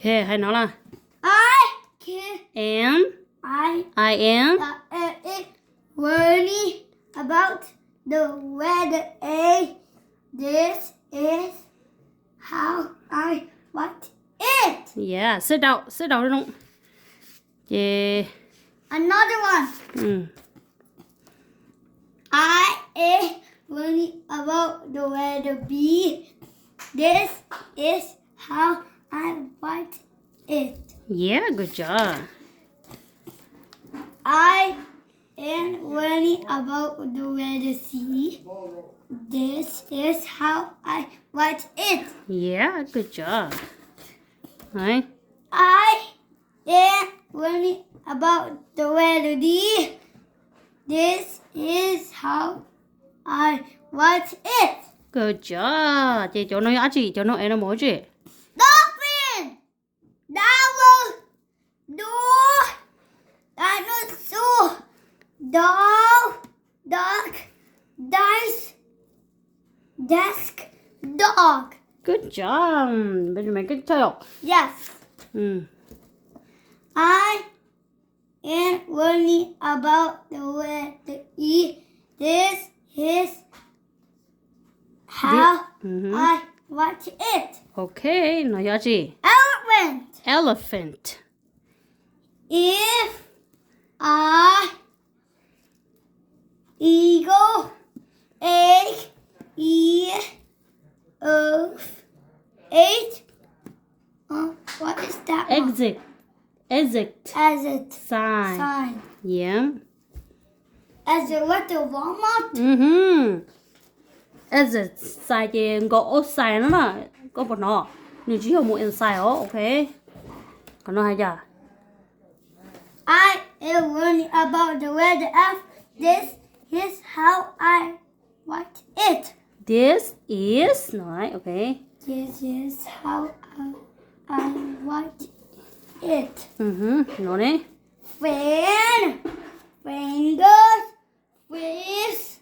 Okay, hay nó là I am worry about the weather. This is how I want it. yeah, sit down đúng không? Yeah. Another one. I am worry about the weather. This is how I want it. Yeah, good job. I am worried about the weather. See, this is how I want it. Yeah, good job. Đấy. I am worried about the weather. This is how I want it. Good job. Chị chỗ nó gì? Chỗ nó em nó mỗi gì? Dolphin, dinosaur, dinosaur, dog, dice, desk, dog. Good job. Bây giờ mày cách theo. Yes. I am worried about the weather. This is how I want it. Okay, nói gì? Elephant. Elephant. If I eagle, egg, eight. What is that? Exit. Exit. Sign. Yeah. Exit what the Walmart? Exit. Sign chị có sign nó là có một nó. Nếu chỉ hiểu một inside ó, okay. Còn nó hay chưa? I am worried about the weather. This is how I want it. This is nói, okay. This is how I want it. Nó đấy. Fan, fingers, wrist,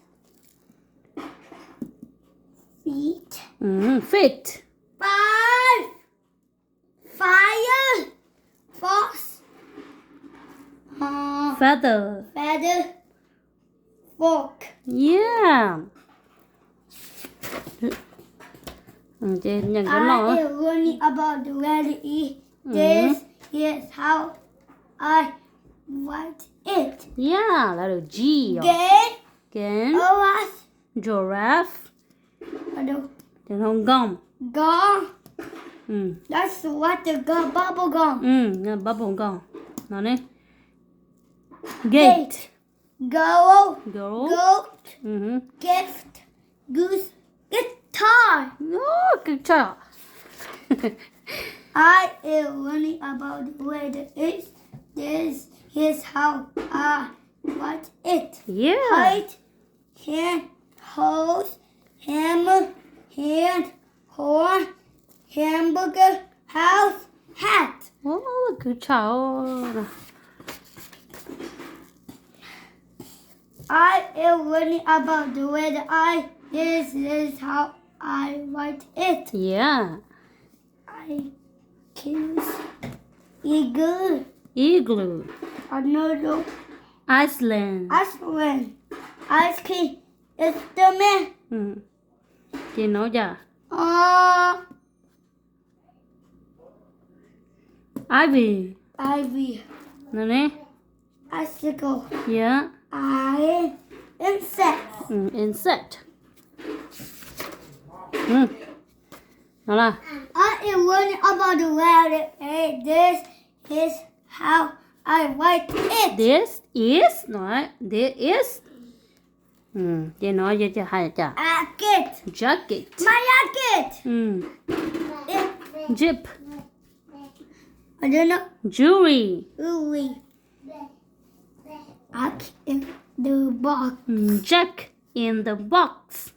feet. Fit. Fire, fox, Feather. fork. Yeah. Chị nhận cái I nó. am worried about the weather. This is how I want it. Yeah, letter G. Again. Giraffe. Then không gum. Gum. That's what the bubble gum. Bubble gum. Nó đấy. Gate. Goat. Gift. Goose. Guitar. Oh, good job. I am worried about the weather. This is how I want it. Yeah. Height, hand, hose, hammer, hand, horn, hamburger, house, hat. Oh, good job. I am worried about the weather. This is how I want it. Yeah. I kiss eagle. Igloo. Another Iceland. Ice cream. It's the man. Chị nói chưa? Ivy. Nó đấy. Icicle. Yeah. Insect. Insect. Nó là. I am worried about the weather. This is how I want it. This is. Nói. This is. Chị nói cho chị hay chưa? Jacket. My jacket. Jeep. I don't know. Jewelry. Jack in the box. Jack in the box.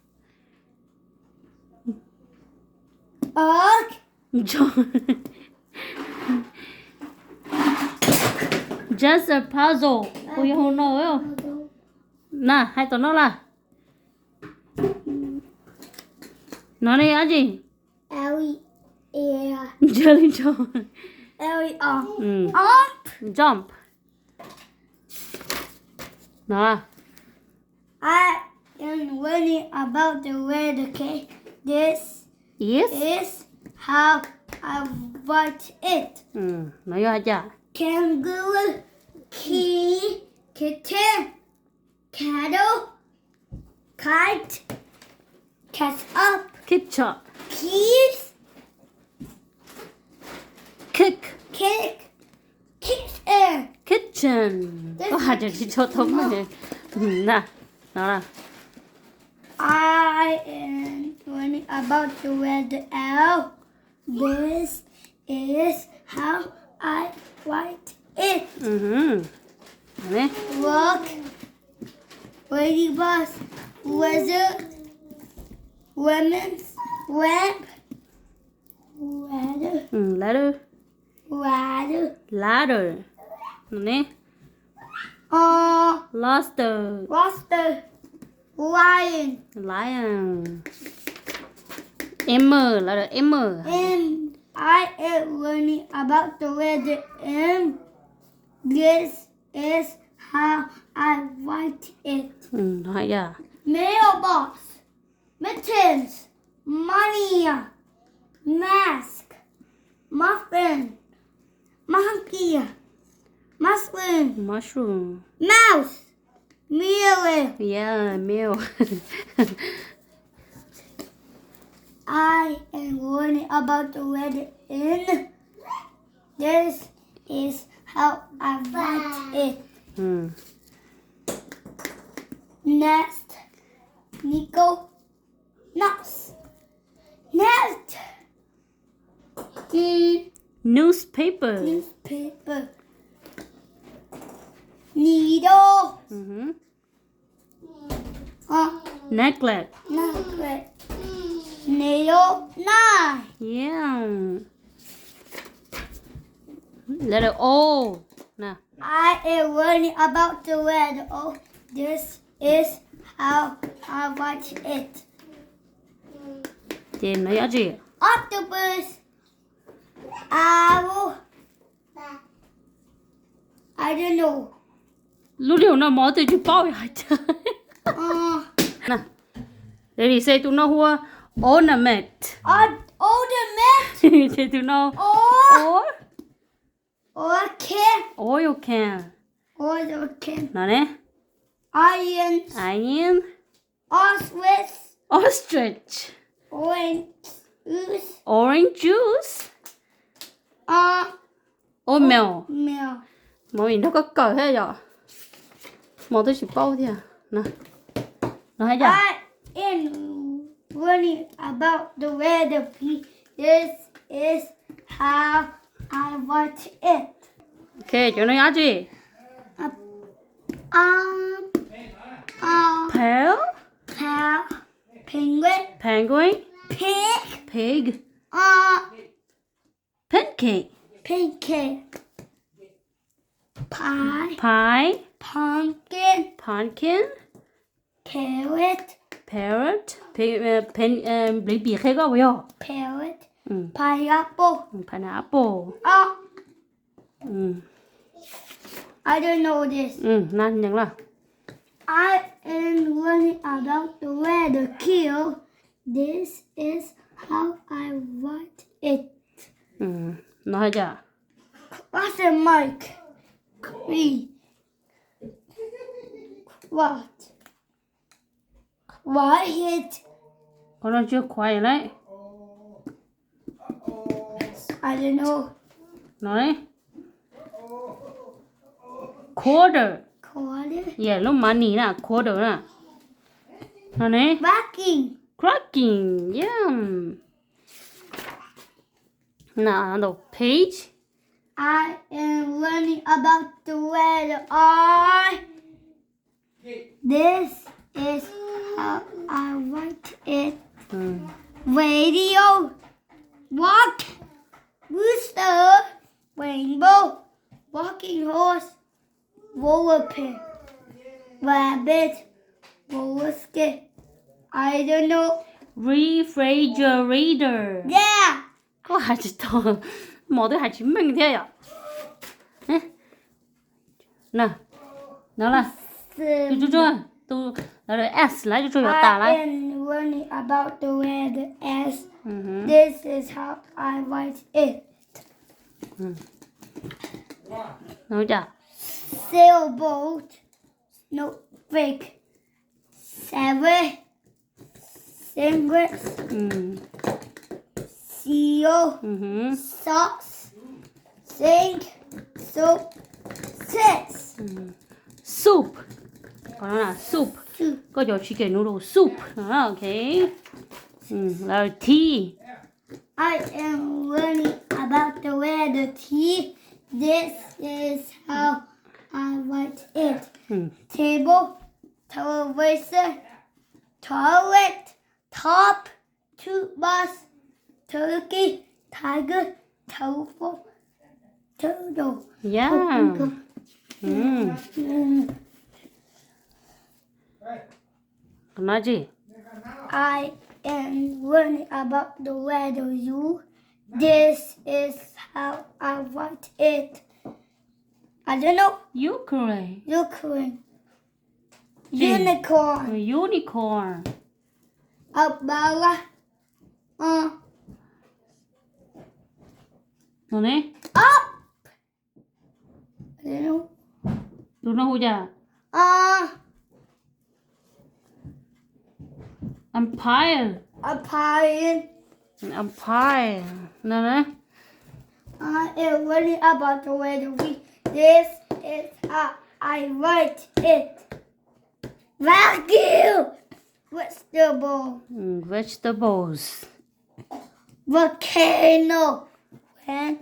Just a puzzle. Cô yêu không nói không? Nè, hai tụi nó là. Nó đi á gì? Ellie. Air. jelly jump L Ừ. Up. jump nào I am learning about the word. Okay, this yes is how I write it. nói ra chưa Kangaroo, key, kitten, cattle, kite, catch up, kitchen keys, kick kick, kick air. kitchen có hai chữ chỉ cho thống này nè nào nào I am learning about the word L. This is how I write it. nè Rock, ladybug, lizard, lemons, lamp, ladder, ladder ladder, nè lobster lobster, lion, lion M ladder M M. I am learning about the letter M. This is how I write it. nói chưa Mailbox, mittens, money, mask, muffin, monkey, muslin, mushroom mouse, meal. yeah meal I am learning about the letter N. This is how I write it. Nest, Nico, nuts, nest, newspaper newspaper, needle, necklace necklace, nail, knife. yeah letter O nè I am learning about the letter O. This is how I write it. thì nói rõ gì Octopus, owl. I don't know. lúc điều nào mó từ chữ bao vậy trời nè để đi say tụi nó hua ornament Ornament thì tụi nó or can oil can or can nè nè iron ostrich ostrich orange juice oatmeal meal. mọi người nó có cờ hết rồi một tôi chỉ bao thôi à nè nó hay chưa I am learning about the letter P. This is how I write it. ok chỗ nó gì pear Cow, penguin, penguin pig, pig pancake pancake, pie, pie pumpkin, pumpkin carrot, parrot bị bị hay có vậy parrot, pineapple. pineapple I don't know this. nan nhận là I am learning about the letter Q. This is how I write it. nó hay chưa What's the mic? Read. What? What hit? con nó chưa khoai đấy I don't know. nói quarter Quarter. yeah lúc money nè quarter nè nó này Backing. cracking yeah nào đầu page I am learning about the letter I. This is how I write it. Radio. Walk. Rooster. Rainbow. Walking horse. Roller pin. Rabbit. Roller skate. I don't know. refrigerator Yeah. có hai chỉ to mỏ tới hai chỉ mình thế à nè nó là chú tôi là rồi S lại chú tả I lại am learning about the letter S. This is how I write it. nói chưa Sailboat, snowflake, seven, singlet, seal, socks, sink, soap, six. soup còn nó là soup có chỗ chicken noodle soup đó ok là T I am learning about the letter T. This is how I write it. Table, television, toilet, top, toothbrush, turkey, tiger, telephone, turtle. yeah còn nói gì I am learning about the letter U. This is how I write it. I don't know. Ukraine Unicorn. Unicorn. unicorn Umbrella. rồi đấy Up. I don't know. tụi nó hú chưa empire Empire. nè đấy I am learning about the letter V. This is how I write it. Vacuum. Vegetable. vegetables Volcano. And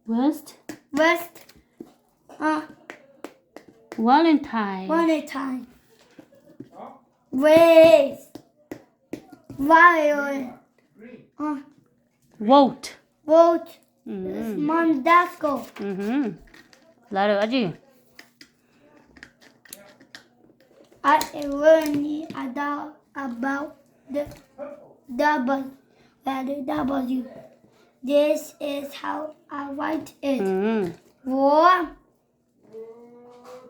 west valentine Valentine. Race. Violin. vote Vote. Mondasco. là được gì I am learning about the double letter W. This is how I write it. War.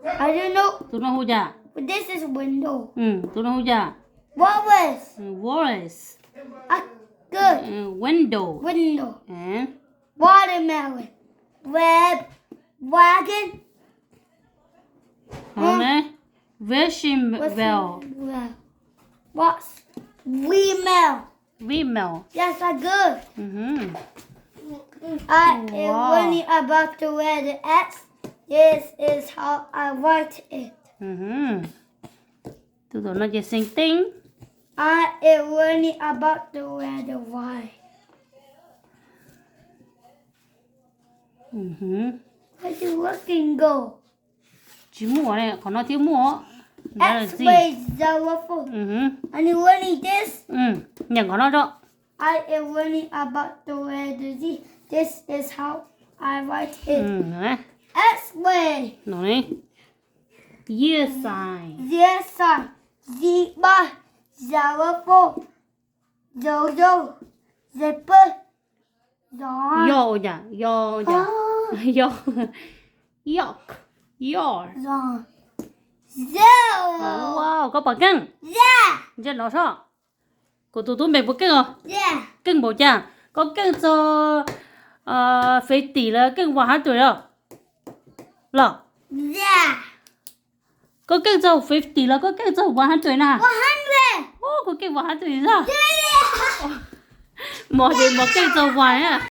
I don't know. tụi nó hú chưa But this is window. tụi nó hú chưa Walrus. walrus Good. window Window. and Watermelon. Web. Wagon. đấy vegetable What's female? female Yes, I good. I am Wow. learning about the letter X. This is how I write it. tụi nó chỉ same thing I am learning about the letter Y. Where do looking go? chỉ mua này còn nó thiếu mua đó là X gì way powerful. And you learning this? nhận của nó đó I am learning about the letter Z. This is how I write it. đấy X way. nói year sign Yes, son. Z-bar. Powerful. Jojo. Zipper. Zon. yo nhỉ yo nhỉ yo york your Zon. Zero. wow có bằng cân Yeah. trên nó sao của tụi tôi mày có cân không Yeah. cân bộ chả có cân cho phế tỷ là cân vào 2 tuổi rồi lọ Yeah. có cân cho phế tỷ là có cân cho vào 2 tuổi nè 100. ô có cân vào 2 tuổi rồi Yeah. một cân cho vào á